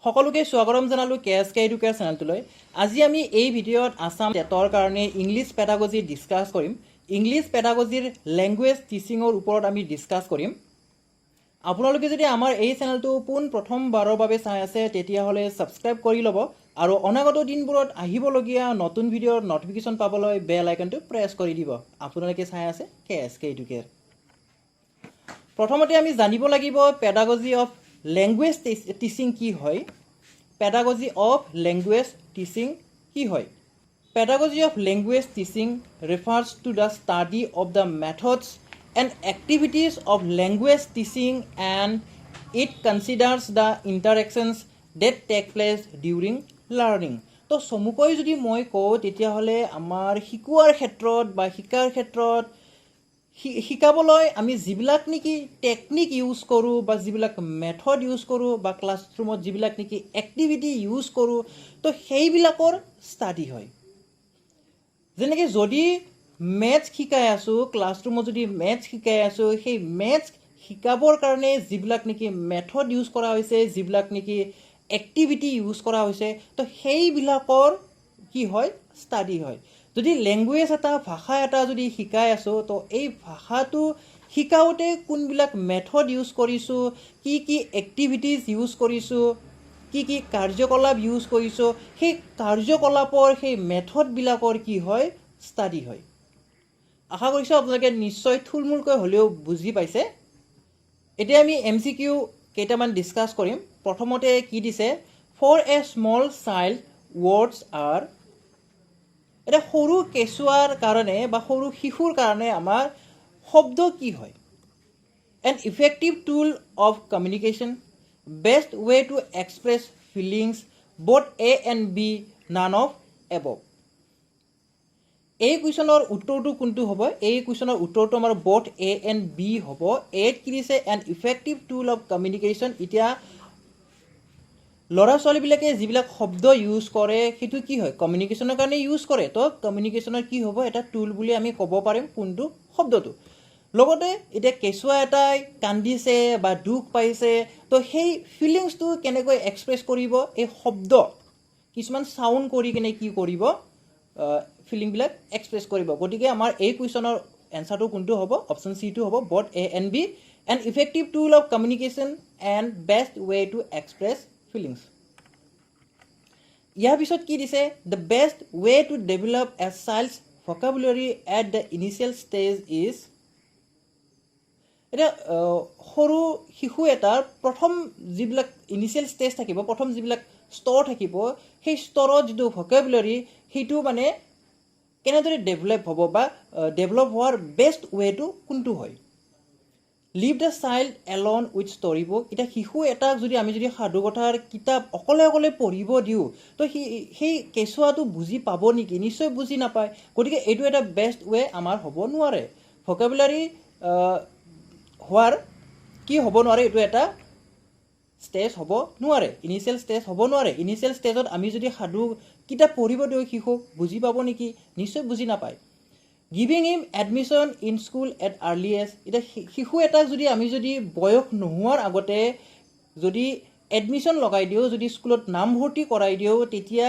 সকলোকে স্বাগতম জনালো KSK এডুকেয়াৰ চেনেলটোলৈ। আজি আমি এই ভিডিঅ'ত আসাম টেটৰ কাৰণে ইংলিছ পেডাগজি ডিসকাস কৰিম। ইংলিছ পেডাগজিৰ ল্যাঙ্গুৱেজ টিচিঙৰ ওপৰত আমি ডিসকাস কৰিম। আপোনালোকে যদি আমাৰ এই চেনেলটো প্ৰথমবাৰৰ বাবে চাই আছে তেতিয়াহ'লে সাবস্ক্ৰাইব কৰি ল'ব আৰু অনাগত দিনবোৰত আহিবলগীয়া নতুন ভিডিঅ'ৰ নটিফিকেশন পাবলৈ বেল আইকনটো প্ৰেছ কৰি দিব। আপোনালোকে চাই আছে KSK এডুকেয়াৰ। প্ৰথমতে আমি জানিব লাগিব পেডাগজি অফ ল্যাঙ্গুৱেজ টিচিং কি হয়। পেডাগজি অফ ল্যাঙ্গুৱেজ টিচিং কি হয়। Pedagogy of language teaching refers to the study of the methods and activities of language teaching, and it considers the interactions that take place during learning. তো সমুকৈ যদি মই কওঁ তেতিয়াহ'লে আমাৰ শিকোৱাৰ ক্ষেত্ৰত বা শিকাৰ ক্ষেত্ৰত শিকাবলৈ আমি যিবিলাক নেকি টেকনিক ইউজ কৰোঁ বা যিবিলাক মেথড ইউজ কৰোঁ বা ক্লাছৰুমত যিবিলাক নেকি এক্টিভিটি ইউজ কৰোঁ তো সেইবিলাকৰ ষ্টাডি হয়। যেনেকৈ যদি মেথছ শিকাই আছোঁ ক্লাছৰুমত যদি মেথছ শিকাই আছোঁ সেই মেথছ শিকাবৰ কাৰণে যিবিলাক নেকি মেথড ইউজ কৰা হৈছে যিবিলাক নেকি এক্টিভিটি ইউজ কৰা হৈছে তো সেইবিলাকৰ কি হয় ষ্টাডি হয়। যদি ল্যাঙ্গুৱেজ এটা ভাষা এটা যদি শিকাই আছোঁ তো এই ভাষাটো শিকাওঁতে কোনবিলাক মেথড ইউজ কৰিছোঁ, কি কি এক্টিভিটিজ ইউজ কৰিছোঁ, কি কি কাৰ্যকলাপ ইউজ কৰিছোঁ, সেই কাৰ্যকলাপৰ সেই মেথডবিলাকৰ কি হয় ষ্টাডি হয়। আশা কৰিছোঁ আপোনালোকে নিশ্চয় থুলমূলকৈ হ'লেও বুজি পাইছে। এতিয়া আমি MCQ কেইটামান ডিসকাস কৰিম। প্ৰথমতে কি দিছে, for a small child words are. এটা সৰু কেঁচুৱাৰ কাৰণে বা সৰু শিশুৰ কাৰণে আমাৰ শব্দ কি হয়। An effective tool of communication, best way to express feelings, both A and B, none of above. এই কুৱেশ্যনৰ উত্তৰটো কোনটো হ'ব? এই কুৱেশ্যনৰ উত্তৰটো আমাৰ বোথ A and B হ'ব। এত কি দিছে, N effective tool of communication. এতিয়া ল'ৰা ছোৱালীবিলাকে যিবিলাক শব্দ ইউজ কৰে সেইটো কি হয় কমিউনিকেশ্যনৰ কাৰণে ইউজ কৰে। তো কমিউনিকেশ্যনৰ কি হ'ব এটা টুল বুলি আমি ক'ব পাৰিম কোনটো শব্দটো। লগতে এতিয়া কেঁচুৱা এটাই কান্দিছে বা দুখ পাইছে তো সেই ফিলিংছটো কেনেকৈ এক্সপ্ৰেছ কৰিব, এই শব্দ কিছুমান চাউণ্ড কৰি কিনে কি কৰিব ফিলিংবিলাক এক্সপ্ৰেছ কৰিব। গতিকে আমাৰ এই কুৱেশ্যনৰ এনচাৰটো কোনটো হ'ব, অপশ্যন চিটো হ'ব both A and B, an effective tool of communication and best way to express feelings. ইয়াৰ পিছত কি দিছে, the best way to develop a child's vocabulary at the initial stage is. এতিয়া সৰু শিশু এটাৰ প্ৰথম যিবিলাক ইনিচিয়েল ষ্টেজ থাকিব, প্ৰথম যিবিলাক স্তৰ থাকিব, সেই স্তৰত যিটো ভকেবুলাৰী সেইটো মানে কেনেদৰে ডেভেলপ হ'ব বা ডেভেলপ হোৱাৰ বেষ্ট ৱেটো কোনটো হয়। Leave the child alone with story book. এতিয়া শিশু এটাক যদি আমি যদি সাধুকথাৰ কিতাপ অকলে অকলে পঢ়িব দিওঁ তো সেই কেঁচুৱাটো বুজি পাব নেকি, নিশ্চয় বুজি নাপায়। গতিকে এইটো এটা বেষ্ট ৱে আমাৰ হ'ব নোৱাৰে। ভকেবুলাৰী হোৱাৰ কি হ'ব নোৱাৰে, এইটো এটা ষ্টেজ হ'ব নোৱাৰে, ইনিচিয়েল ষ্টেজ হ'ব নোৱাৰে। ইনিচিয়েল ষ্টেজত আমি যদি সাধু কিতাপ পঢ়িব দিওঁ শিশুক বুজি পাব নেকি, নিশ্চয় বুজি নাপায়। Giving him admission in school at early age. এতিয়া শিশু এটাক যদি আমি যদি বয়স নোহোৱাৰ আগতে যদি এডমিশ্যন লগাই দিওঁ, যদি স্কুলত নামভৰ্তি কৰাই দিওঁ তেতিয়া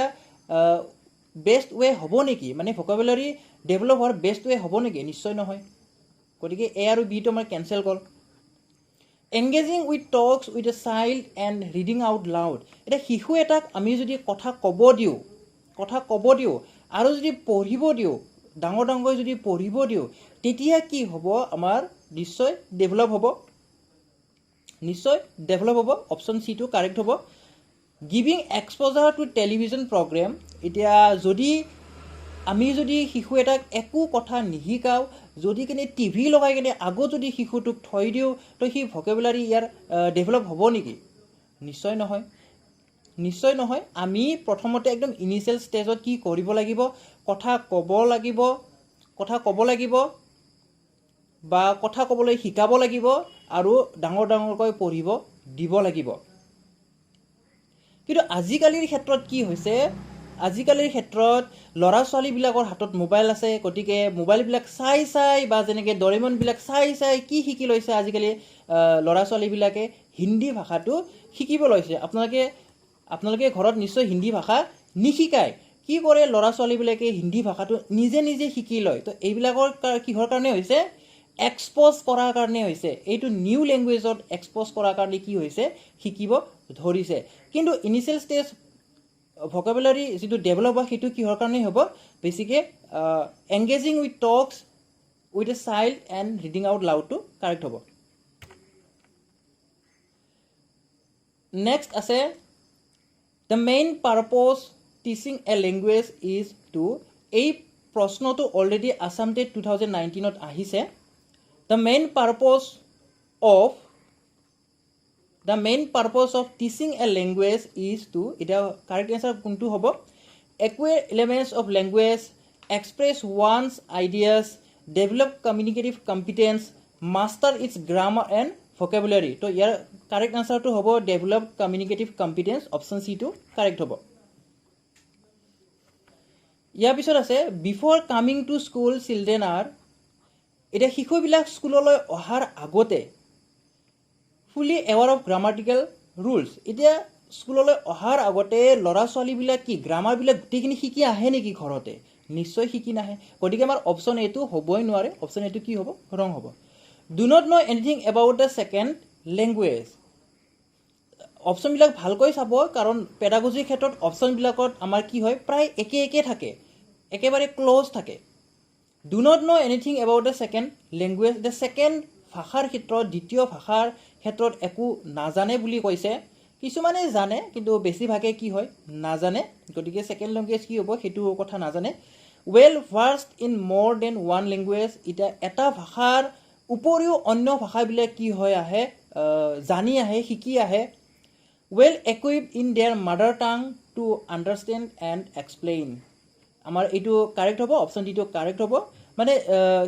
বেষ্ট ৱে হ'ব নেকি, মানে ভকেবুলাৰী ডেভেলপ হোৱাৰ বেষ্ট ৱে হ'ব নেকি, নিশ্চয় নহয়। গতিকে A আৰু Bটো আমাৰ কেঞ্চেল হ'ল। Engaging with talks with a child and reading out loud. এতিয়া শিশু এটাক আমি যদি কথা ক'ব দিওঁ আৰু যদি পঢ়িব দিওঁ, ডাঙৰ ডাঙৰকৈ যদি পঢ়িব দিওঁ তেতিয়া কি হ'ব, আমাৰ নিশ্চয় ডেভেলপ হ'ব, অপশ্যন চিটো কাৰেক্ট হ'ব। Giving exposure to television programme. এতিয়া আমি যদি শিশু এটাক একো কথা নিশিকাওঁ, যদি কিনে টিভি লগাই কিনে আগত যদি শিশুটোক থৈ দিওঁ তো সি ভকেবুলাৰী ইয়াৰ ডেভেলপ হ'ব নেকি, নিশ্চয় নহয়। আমি প্ৰথমতে একদম ইনিচিয়েল ষ্টেজত কি কৰিব লাগিব, কথা ক'ব লাগিব বা কথা ক'বলৈ শিকাব লাগিব আৰু ডাঙৰ ডাঙৰকৈ পঢ়িব দিব লাগিব। কিন্তু আজিকালিৰ ক্ষেত্ৰত কি হৈছে, আজিকালিৰ ক্ষেত্ৰত ল'ৰা ছোৱালীবিলাকৰ হাতত মোবাইল আছে। গতিকে মোবাইলবিলাক চাই বা যেনেকৈ ডৰেমনবিলাক চাই কি শিকি লৈছে আজিকালি ল'ৰা ছোৱালীবিলাকে হিন্দী ভাষাটো শিকিব লৈছে। আপোনালোকে আপোনালোকে ঘৰত নিশ্চয় হিন্দী ভাষা নিশিকায় কি কৰে ল'ৰা ছোৱালীবিলাকে হিন্দী ভাষাটো নিজে নিজে শিকি লয় তো এইবিলাকৰ কিহৰ কাৰণে হৈছে এক্সপ'জ কৰাৰ কাৰণে হৈছে এইটো নিউ লেংগুৱেজত এক্সপ'জ কৰাৰ কাৰণে কি হৈছে শিকিব ধৰিছে কিন্তু ইনিচিয়েল ষ্টেজ ভকেবুলাৰী যিটো ডেভেলপ হয় সেইটো কিহৰ কাৰণে হ'ব বেছিকৈ engaging with talks with a child and reading out লাউডটো কাৰেক্ট হ'ব নেক্সট আছে the main purpose teaching a language is to এই প্ৰশ্নটো অলৰেডি আছাম টেট 2019ত আহিছে the main purpose of teaching a language is to এতিয়া কাৰেক্ট এনচাৰ কোনটো হ'ব acquire elements of language express one's ideas develop communicative competence master its grammar and vocabulary তো ইয়াৰ correct আনচাৰটো হ'ব ডেভেলপ কমিউনিকেটিভ কম্পিটেন্স অপশ্যন চিটো correct হ'ব ইয়াৰ পিছত আছে before coming to school children R এতিয়া শিশুবিলাক স্কুললৈ অহাৰ আগতে ফুলি এৱাৰ অফ গ্ৰামাটিকেল ৰুলছ এতিয়া স্কুললৈ অহাৰ আগতে ল'ৰা ছোৱালীবিলাক কি গ্ৰামাৰবিলাক গোটেইখিনি শিকি আহে নেকি ঘৰতে নিশ্চয় শিকি নাহে গতিকে আমাৰ অপশ্যন এইটো হ'বই নোৱাৰে অপশ্যন এইটো কি হ'ব ৰং হ'ব do not know' anything about the second language অপশ্যনবিলাক ভালকৈ চাব কাৰণ পেডাগজিৰ ক্ষেত্ৰত অপশ্যনবিলাকত আমাৰ কি হয় প্ৰায় একে থাকে একেবাৰে ক্ল'জ থাকে do not know' anything about the second language the second ভাষাৰ ক্ষেত্ৰত দ্বিতীয় ভাষাৰ ক্ষেত্ৰত একো নাজানে বুলি কৈছে কিছুমানে জানে কিন্তু বেছিভাগে কি হয় নাজানে গতিকে ছেকেণ্ড লেংগুৱেজ কি হ'ব সেইটো কথা নাজানে ৱেল ভাৰ্ছড ইন মোৰ দেন ওৱান লেংগুৱেজ এতিয়া এটা ভাষাৰ উপৰিও অন্য ভাষাবিলাক কি হৈ আহে জানি আহে শিকি আহে well equipped in their mother tongue to understand and explain আমাৰ এইটো কাৰেক্ট হ'ব অপশ্যন ডিটো কাৰেক্ট হ'ব মানে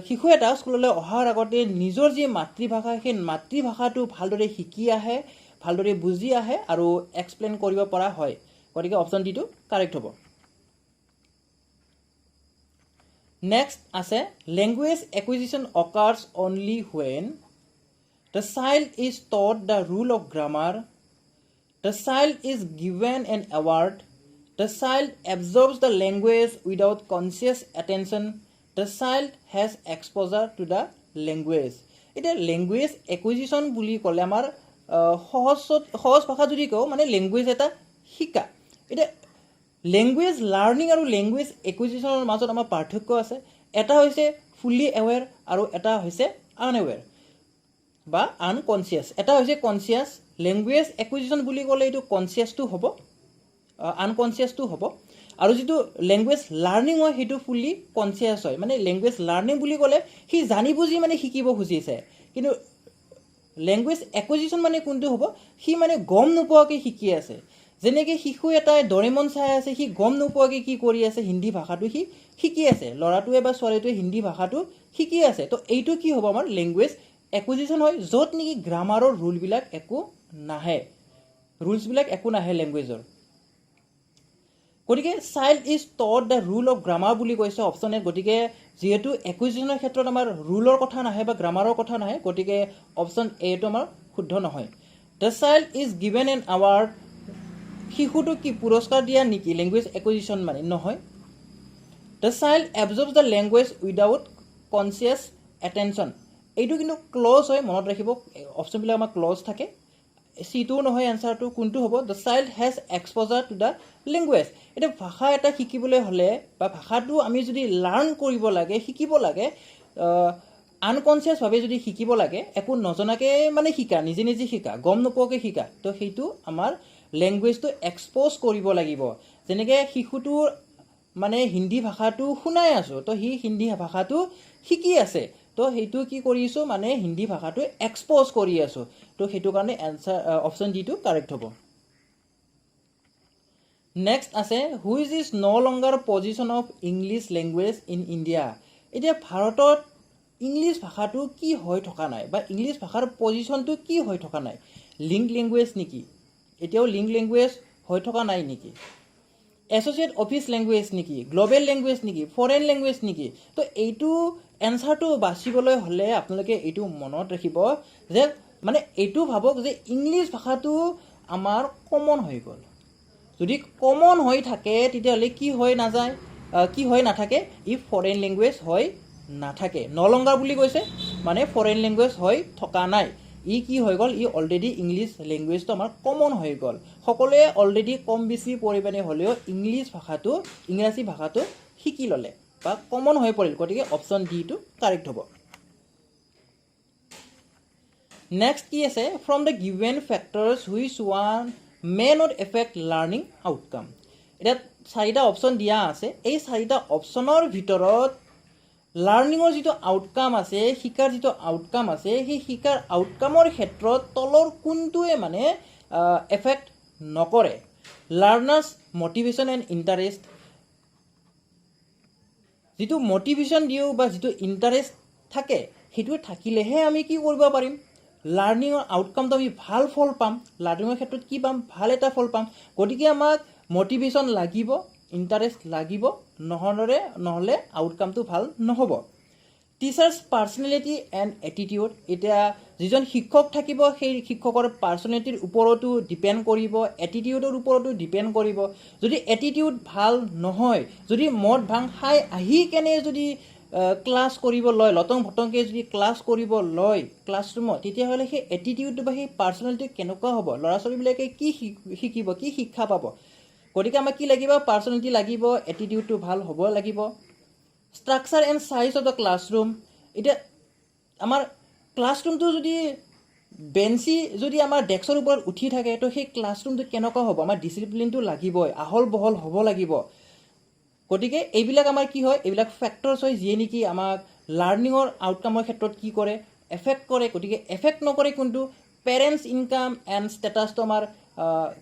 শিশু এটা স্কুললৈ অহাৰ আগতে নিজৰ যি মাতৃভাষা সেই মাতৃভাষাটো ভালদৰে শিকি আহে ভালদৰে বুজি আহে আৰু এক্সপ্লেইন কৰিব পৰা হয় গতিকে অপশ্যন ডিটো কাৰেক্ট হ'ব নেক্সট আছে language acquisition occurs only when the child is taught the rule of grammar the child is given an award the child absorbs the language without conscious attention the child has exposure to the language এটা language acquisition বুলি ক'লে আমাৰ সহজ ভাষা যদি কওঁ মানে language এটা শিকা এটা ল্যাঙ্গুৱেজ লাৰ্নিং আৰু ল্যাঙ্গুৱেজ একুইজিশ্যনৰ মাজত আমাৰ পাৰ্থক্য আছে এটা হৈছে ফুলি এৱেৰ আৰু এটা হৈছে আনএৱেৰ বা আনকনচিয়াছ এটা হৈছে কনচিয়াছ লেংগুৱেজ একুইজিশ্যন বুলি ক'লে এইটো কনচিয়াছটো হ'ব আনকনচিয়াছটো হ'ব আৰু যিটো লেংগুৱেজ লাৰ্নিং হয় সেইটো ফুলি কনচিয়াছ হয় মানে লেংগুৱেজ লাৰ্নিং বুলি ক'লে সি জানি বুজি মানে শিকিব খুজিছে কিন্তু লেংগুৱেজ একুইজিশ্যন মানে কোনটো হ'ব সি মানে গম নোপোৱাকৈ শিকি আছে যেনেকৈ শিশু এটাই ডৰেমন চাই আছে সি গম নোপোৱাকৈ কি কৰি আছে হিন্দী ভাষাটো সি শিকি আছে ল'ৰাটোৱে বা ছোৱালীটোৱে হিন্দী ভাষাটো শিকি আছে তো এইটো কি হ'ব আমাৰ লেংগুৱেজ একুইজিশ্যন হয় য'ত নেকি গ্ৰামাৰৰ ৰুলবিলাক একো নাহে ৰুলছবিলাক একো নাহে লেংগুৱেজৰ গতিকে child is taught the rule of grammar বুলি কৈছে অপশ্যন এ গতিকে যিহেতু একুইজিশ্যনৰ ক্ষেত্ৰত আমাৰ ৰুলৰ কথা নাহে বা গ্ৰামাৰৰ কথা নাহে গতিকে অপশ্যন এটো আমাৰ শুদ্ধ নহয় the child is given an award শিশুটোক কি পুৰস্কাৰ দিয়া নেকি লেংগুৱেজ একুইজিশ্যন মানে নহয় the child absorbs the language without conscious attention এইটো কিন্তু ক্লজ হয় মনত ৰাখিব অপশ্যনবিলাক আমাৰ ক্লজ থাকে চিটোও নহয় এনচাৰটো কোনটো হ'ব the child has exposure to the language এতিয়া ভাষা এটা শিকিবলৈ হ'লে বা ভাষাটো আমি যদি লাৰ্ণ কৰিব লাগে শিকিব লাগে আনকনচিয়াছভাৱে যদি শিকিব লাগে একো নজনাকৈ মানে শিকা নিজে নিজে শিকা গম নোপোৱাকৈ শিকা তো সেইটো আমাৰ লেংগুৱেজটো এক্সপ'জ কৰিব লাগিব যেনেকৈ শিশুটোৰ মানে হিন্দী ভাষাটো শুনাই আছোঁ তো সি হিন্দী ভাষাটো শিকি আছে তো সেইটো কি কৰিছোঁ মানে হিন্দী ভাষাটো এক্সপ'জ কৰি আছোঁ তো সেইটো কাৰণে এনচাৰ অপশ্যন ডিটো কাৰেক্ট হ'ব নেক্সট আছে which is no' longer position of English language in India এতিয়া ভাৰতত ইংলিছ ভাষাটো কি হৈ থকা নাই বা ইংলিছ ভাষাৰ পজিশ্যনটো কি হৈ থকা নাই লিংক লেংগুৱেজ নেকি এতিয়াও লিংক লেংগুৱেজ হৈ থকা নাই নেকি এছ'চিয়েট অফিচ লেংগুৱেজ নেকি গ্ল'বেল লেংগুৱেজ নেকি ফৰেন লেংগুৱেজ নেকি তো এইটো এনচাৰটো বাচিবলৈ হ'লে আপোনালোকে এইটো মনত ৰাখিব যে মানে এইটো ভাবক যে ইংলিছ ভাষাটো আমাৰ কমন হৈ গ'ল যদি কমন হৈ থাকে তেতিয়াহ'লে কি হৈ নাযায়, কি হৈ নাথাকে, ই ফৰেইন লেংগুৱেজ হৈ নাথাকে। নলংগাৰ বুলি কৈছে মানে ফৰেইন লেংগুৱেজ হৈ থকা নাই, ই কি হৈ গ'ল, ই অলৰেডি ইংলিছ লেংগুৱেজটো আমাৰ কমন হৈ গ'ল। সকলোৱে অলৰেডি কম বেছি পৰিমাণে হ'লেও ইংৰাজী ভাষাটো শিকি ল'লে বা কমন হৈ পৰিল, গতিকে অপশ্যন ডিটো কাৰেক্ট হ'ব। নেক্সট কি আছে, from the given factors which one may not effect learning outcome. এতিয়া 4টা অপশ্যন দিয়া আছে, এই 4টা অপশ্যনৰ ভিতৰত লাৰ্ণিঙৰ যিটো আউটকাম আছে, শিকাৰ যিটো আউটকাম আছে, সেই শিকাৰ আউটকামৰ ক্ষেত্ৰত তলৰ কোনটোৱে মানে এফেক্ট নকৰে। লাৰ্ণাৰ্ছ মটিভেশ্যন এণ্ড ইণ্টাৰেষ্ট, যিটো মটিভেশ্যন দিওঁ বা যিটো ইণ্টাৰেষ্ট থাকে সেইটো থাকিলেহে আমি কি কৰিব পাৰিম, লাৰ্ণিঙৰ আউটকামটো আমি ভাল ফল পাম, লাৰ্ণিঙৰ ক্ষেত্ৰত কি পাম, ভাল এটা ফল পাম। গতিকে আমাক মটিভেশ্যন লাগিব, ইণ্টাৰেষ্ট লাগিব, নহ'লে আউটকামটো ভাল নহ'ব। টিচাৰ্ছ পাৰ্চনেলিটি এণ্ড এটিটিউড, এতিয়া যিজন শিক্ষক থাকিব সেই শিক্ষকৰ পাৰ্চনেলিটিৰ ওপৰতো ডিপেণ্ড কৰিব, এটিটিউডৰ ওপৰতো ডিপেণ্ড কৰিব। যদি এটিটিউড ভাল নহয়, যদি মদ ভাং খাই আহি কেনে যদি ক্লাছ কৰিব লয়, লটং ভটংকৈ যদি ক্লাছ কৰিব লয় ক্লাছৰুমত, তেতিয়াহ'লে সেই এটিটিউডটো বা সেই পাৰ্চনেলিটি কেনেকুৱা হ'ব, ল'ৰা ছোৱালীবিলাকে কি শিকিব, কি শিক্ষা পাব। গতিকে আমাক কি লাগিব, পাৰ্চনেলিটি লাগিব, এটিটিউডটো ভাল হ'ব লাগিব। Structure and size of the classroom, এতিয়া আমাৰ ক্লাছৰুমটো যদি বেঞ্চি যদি আমাৰ ডেস্কৰ ওপৰত উঠি থাকে, তো সেই ক্লাছৰুমটো কেনেকুৱা হ'ব, আমাৰ ডিচিপ্লিনটো লাগিবই, আহল বহল হ'ব লাগিব। গতিকে এইবিলাক আমাৰ কি হয়, এইবিলাক ফেক্টৰ্ছ হয় যিয়ে নেকি আমাক লাৰ্ণিঙৰ আউটকামৰ ক্ষেত্ৰত কি কৰে, এফেক্ট কৰে। গতিকে এফেক্ট নকৰে কোনটো, পেৰেণ্টছ ইনকাম এণ্ড ষ্টেটাছটো আমাৰ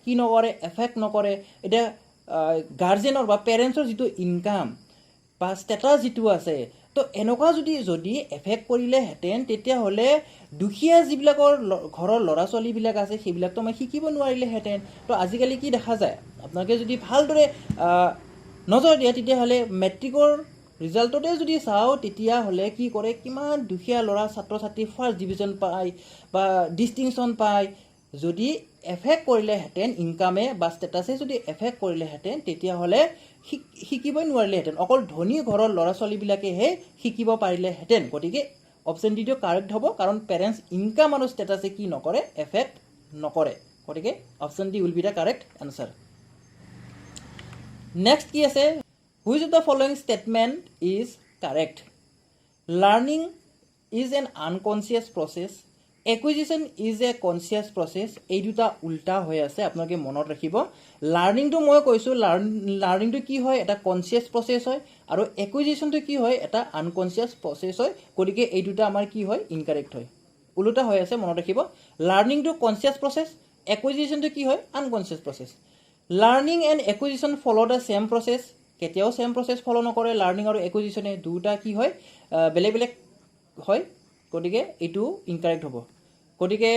কি নকৰে, এফেক্ট নকৰে। এতিয়া গাৰ্জেনৰ বা পেৰেণ্টছৰ যিটো ইনকাম বা ষ্টেটাছ যিটো আছে, তো এনেকুৱা যদি এফেক্ট কৰিলেহেঁতেন তেতিয়াহ'লে দুখীয়া যিবিলাকৰ ঘৰৰ ল'ৰা ছোৱালীবিলাক আছে সেইবিলাকতো আমি শিকিব নোৱাৰিলেহেঁতেন। তো আজিকালি কি দেখা যায়, আপোনালোকে যদি ভালদৰে নজৰ দিয়ে তেতিয়াহ'লে মেট্ৰিকৰ ৰিজাল্টতে যদি চাওঁ তেতিয়াহ'লে কি কৰে, কিমান দুখীয়া ল'ৰা ছাত্ৰ ছাত্ৰী ফাৰ্ষ্ট ডিভিজন পায় বা ডিষ্টিংশ্যন পায়। যদি এফেক্ট কৰিলেহেঁতেন ইনকামে বা ষ্টেটাছে যদি এফেক্ট কৰিলেহেঁতেন তেতিয়াহ'লে শিকিবই নোৱাৰিলেহেঁতেন, অকল ধনী ঘৰৰ ল'ৰা ছোৱালীবিলাকেহে শিকিব পাৰিলেহেঁতেন। গতিকে অপশ্যন ডিটো কাৰেক্ট হ'ব, কাৰণ পেৰেণ্টছ ইনকাম আৰু ষ্টেটাছে কি নকৰে, এফেক্ট নকৰে। গতিকে option D will be the correct answer. Next কি আছে, which of the following statement is correct. Learning is an unconscious process, acquisition is a conscious process. এই দুটা উল্টা হৈ আছে, আপোনালোকে মনত ৰাখিব। লাৰ্ণিংটো মই কৈছোঁ, লাৰ্ণিংটো কি হয়, এটা কনচিয়াছ প্ৰচেছ হয়, আৰু একুইজিশ্যনটো কি হয়, এটা আনকনচিয়াছ প্ৰচেছ হয়। গতিকে এই দুটা আমাৰ কি হয়, ইনকাৰেক্ট হয়, ওলোটা হৈ আছে, মনত ৰাখিব। লাৰ্ণিংটো কনচিয়াছ প্ৰচেছ, একুইজিশ্যনটো কি হয়, unconscious process. Learning and acquisition follow' the same process, কেতিয়াও ছেম প্ৰচেছ ফ'ল' নকৰে লাৰ্ণিং আৰু একুইজিশ্যনে, দুটা কি হয়, বেলেগ বেলেগ হয়। গতিকে এইটো ইনকাৰেক্ট হ'ব। গতিকে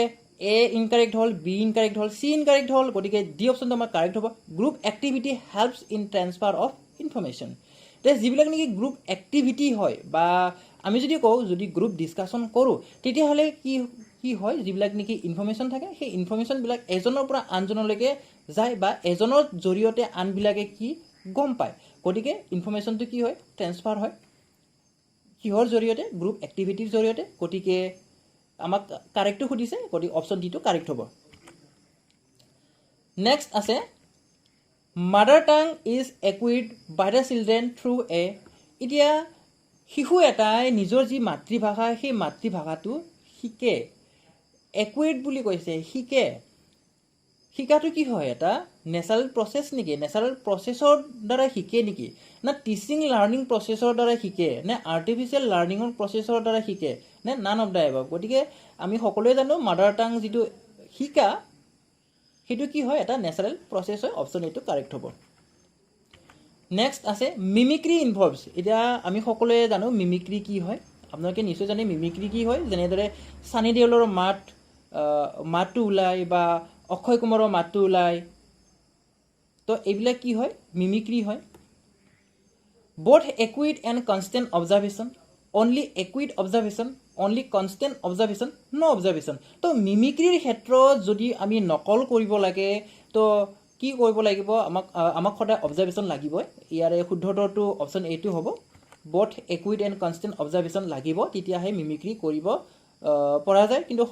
এ ইনকাৰেক্ট হ'ল, বি ইনকাৰেক্ট হ'ল, চি ইনকাৰেক্ট হ'ল। গতিকে ডি অপশ্যনটো আমাৰ কাৰেক্ট হ'ব। Group activity helps in transfer of information, এতিয়া যিবিলাক নেকি গ্ৰুপ এক্টিভিটি হয় বা আমি যদি কওঁ যদি গ্ৰুপ ডিছকাশ্যন কৰোঁ তেতিয়াহ'লে কি হয়, যিবিলাক নেকি ইনফৰ্মেশ্যন থাকে সেই ইনফৰ্মেশ্যনবিলাক এজনৰ পৰা আনজনলৈকে যায় বা এজনৰ জৰিয়তে আনবিলাকে কি গম পায়। গতিকে ইনফৰ্মেশ্যনটো কি হয়, ট্ৰেন্সফাৰ হয়, কিহৰ জৰিয়তে, গ্ৰুপ এক্টিভিটিৰ জৰিয়তে। গতিকে আমাক কাৰেক্টটো সুধিছে, গতিকে অপশ্যন ডিটো কাৰেক্ট হ'ব। নেক্সট আছে, mother tongue is acquired by the children through a, এতিয়া শিশু এটাই নিজৰ যি মাতৃভাষা সেই মাতৃভাষাটো শিকে, একুইড বুলি কৈছে, শিকাটো কি হয়, এটা নেচাৰেল প্ৰচেছ নেকি, নেচাৰেল প্ৰচেছৰ দ্বাৰা শিকে নেকি, না টিচিং লাৰ্ণিং প্ৰচেছৰ দ্বাৰা শিকে, নে আৰ্টিফিচিয়েল লাৰ্ণিঙৰ প্ৰচেছৰ দ্বাৰা শিকে, নে নান অফ দ্য এবাভ। গতিকে আমি সকলোৱে জানো মাদাৰ টাং যিটো শিকা সেইটো কি হয়, এটা নেচাৰেল প্ৰচেছ হয়। অপশ্যন এইটো কাৰেক্ট হ'ব। নেক্সট আছে, মিমিক্ৰি ইনভলভছ, এতিয়া আমি সকলোৱে জানো মিমিক্ৰি কি হয়, আপোনালোকে নিশ্চয় জানে মিমিক্ৰি কি হয়। যেনেদৰে ছানী দেওলৰ মাতটো ওলায় বা অক্ষয় কুমাৰৰ মাতটো ওলায়, তো এইবিলাক কি হয়, মিমিক্ৰি হয়। Both acute and constant observation, only acute observation, only constant observation, no' observation. তো মিমিক্ৰিৰ ক্ষেত্ৰত যদি আমি নকল কৰিব লাগে তো কি কৰিব লাগিব আমাক সদায় অবজাৰভেশ্যন লাগিবই ইয়াৰে শুদ্ধটো অপশ্যন এটো হ'ব both accurate and constant observation লাগিব তেতিয়াহে মিমিক্ৰি কৰিব পৰা যায় কিন্তু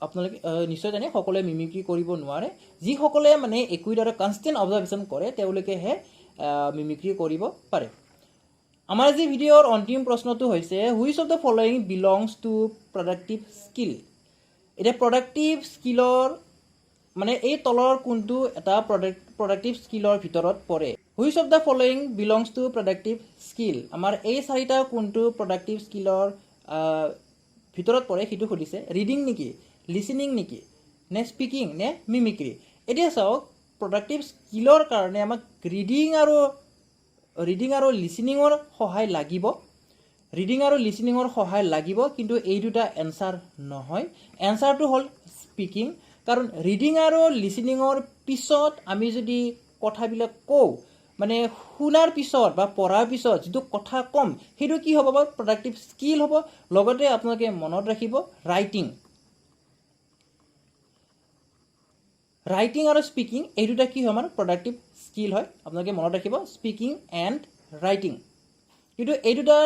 আপোনালোকে নিশ্চয় জানে সকলোৱে মিমিক্ৰি কৰিব নোৱাৰে যি সকলে মানে accurate আৰু constant observation কৰে তেওঁলোকেহে মিমিক্ৰি কৰিব পাৰে আমাৰ যি ভিডিঅ'ৰ অন্তিম প্ৰশ্নটো হৈছে which of the following belongs to productive skill এটা productive skillৰ মানে এই তলৰ কোনটো এটা productive skillৰ ভিতৰত পৰে which of the following belongs to productive skill আমাৰ এই চাৰিটা কোনটো productive skillৰ ভিতৰত পৰে হিটো খুদিছে ৰিডিং নেকি লিসেনিং নেকি নে স্পিকিং নে মিমিক্ৰি এতিয়া চাওক productive skillৰ কাৰণে আমাক ৰিডিং আৰু লিসেনিংৰ সহায় লাগিব ৰিডিং আৰু লিসেনিংৰ সহায় লাগিব কিন্তু এই দুটা এনসাৰ নহয় এনসাৰটো হল স্পিকিং কাৰণ ৰিডিং আৰু লিসেনিংৰ পিছত আমি যদি কথাবিলাক কও মানে শুনাৰ পিছত বা পঢ়াৰ পিছত যেটো কথা কম হেটো কি হ'ব প্ৰডাক্টিভ স্কিল হ'ব লগতে আপোনালোকে মনত ৰাখিব ৰাইটিং আৰু স্পিকিং এই দুটা কি হয় আমাৰ প্ৰডাক্টিভ স্কিল হয় আপোনালোকে মনত ৰাখিব স্পিকিং এণ্ড ৰাইটিং কিন্তু এই দুটা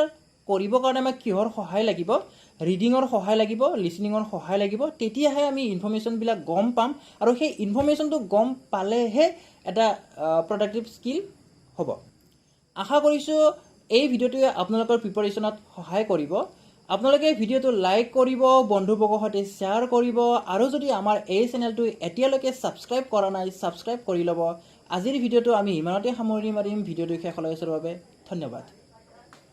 কৰিব কাৰণে আমাক কিহৰ সহায় লাগিব ৰিডিংৰ সহায় লাগিব লিসেনিংৰ সহায় লাগিব তেতিয়াহে আমি ইনফৰমেশন বিলাক গম পাম আৰু সেই ইনফৰমেশনটো গম পালেহে এটা প্ৰডাক্টিভ স্কিল হ'ব আশা কৰিছো এই ভিডিঅ'টোৱে আপোনালোকৰ প্ৰিপাৰেচনত সহায় কৰিব আপোনালোকে ভিডিঅ'টো লাইক কৰিব বন্ধুবৰ্গৰ সৈতে শেয়াৰ কৰিব আৰু যদি আমাৰ এই চেনেলটো এতিয়ালৈকে সাবস্ক্ৰাইব কৰা নাই সাবস্ক্ৰাইব কৰি ল'ব আজিৰ ভিডিঅ'টো আমি ইমানতে সামৰণি মাৰিম ভিডিঅ'টো শেষলৈ চোৱাৰ বাবে ধন্যবাদ